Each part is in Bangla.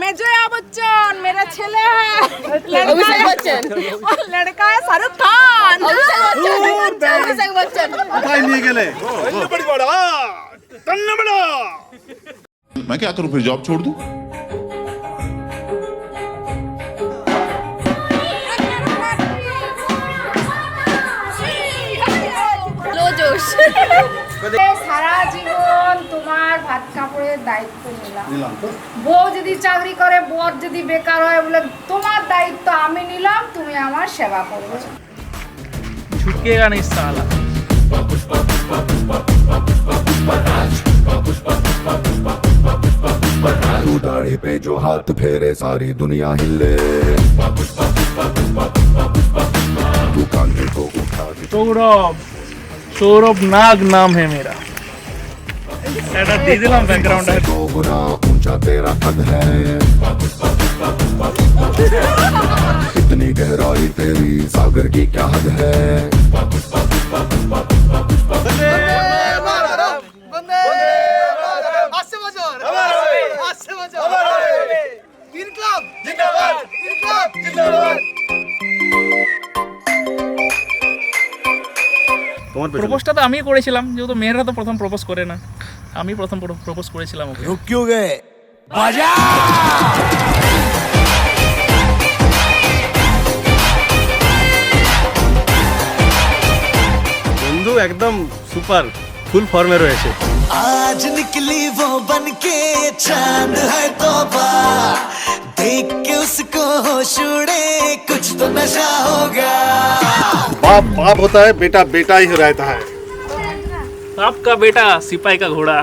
मैं जया बच्चन, मेरा ছেলে है अभिषेक बच्चन, और लड़का है शाहरुख खान। अभिषेक बच्चन কোথায় নিয়ে গেলে? मैं क्या करूं फिर जॉब छोड़ दूं? लो जोश। সারা জীবন তোমার ভাত কাপড়ের দায়িত্ব নিলাম। বউ যদি চাকরি করে, বর যদি বেকার হয়, বলে তোমার দায়িত্ব আমি নিলাম, তুমি আমার সেবা করবে। छुटकेगा नहीं साला। तू दाढ़ी पे जो हाथ फेरे सारी दुनिया हिले, तू कांधे को उठा के सौरभ नाग नाम है मेरा। এটা দিয়ে দিলাম ব্যাকগ্রাউন্ড है। दो गुना ऊंचा तेरा कद है, इतनी गहराई तेरी सागर की क्या हद है। প্রপোজটা তো আমিই করেছিলাম, যেহেতু মেয়েরা তো প্রথম প্রপোজ করে না, আমি প্রথম প্রপোজ করেছিলাম ওকে। रुक क्यों गए? बाजा! বন্ধু একদম সুপার ফুল ফর্মে রয়েছে। आज निकली वो बन के चांद है तौबा, देख के उसको होश उड़े, कुछ तो नशा होगा। बाप बाप होता है, बेटा बेटा ही रहता है। आपका बेटा सिपाही का घोड़ा।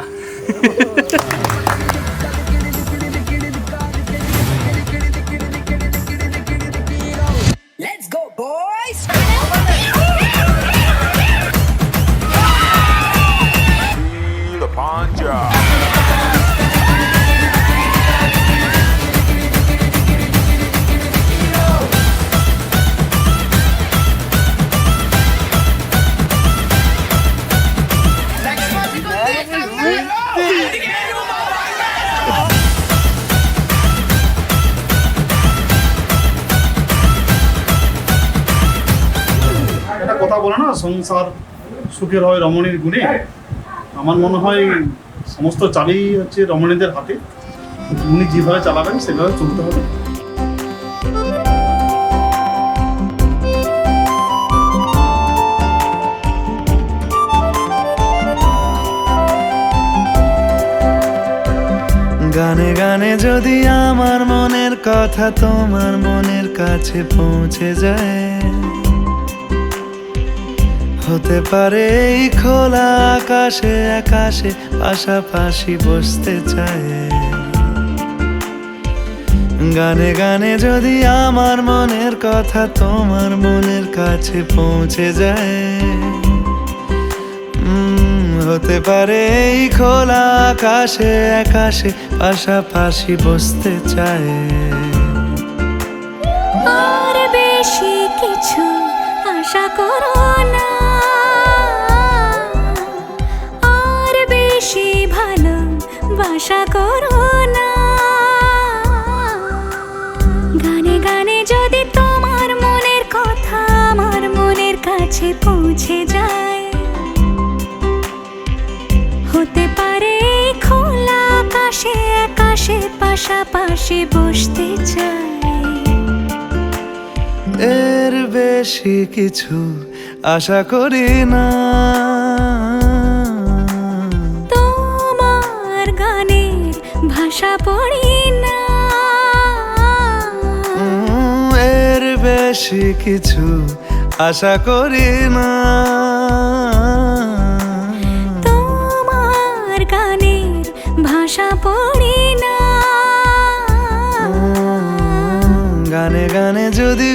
Let's go boys! একটা কথা বলে না, সংসার সুখের হয় রমণীর গুণে। আমার মনে হয় সমস্ত চাবি হচ্ছে রমণীদের হাতে, উনি যেভাবে চালাবেন সেভাবে চলতে হবে। গানে গানে যদি আমার মনের কথা তোমার মনের কাছে পৌঁছে যায়, হতে পারে এই খোলা আকাশে আকাশে পাশাপাশি বসতে চায়। গানে গানে যদি আমার মনের কথা তোমার মনের কাছে পৌঁছে যায়, হতে পারে এই খোলা আকাশে আকাশে পাশাপাশি বসতে চায়। আর বেশি কিছু আশা করো না, আর বেশি ভালোবাসা করো না। গানে গানে যদি তোমার মনের কথা আমার মনের কাছে পৌঁছে যায়, হতে পারে খোলা আকাশে আকাশে পাশাপাশি বসতে চাই। এর বেশি কিছু আশা করি না, তোমার গানের ভাষা পড়ি না। এর বেশি কিছু আশা করি না, তোমার গানের ভাষা পড়ি না। গানে গানে যদি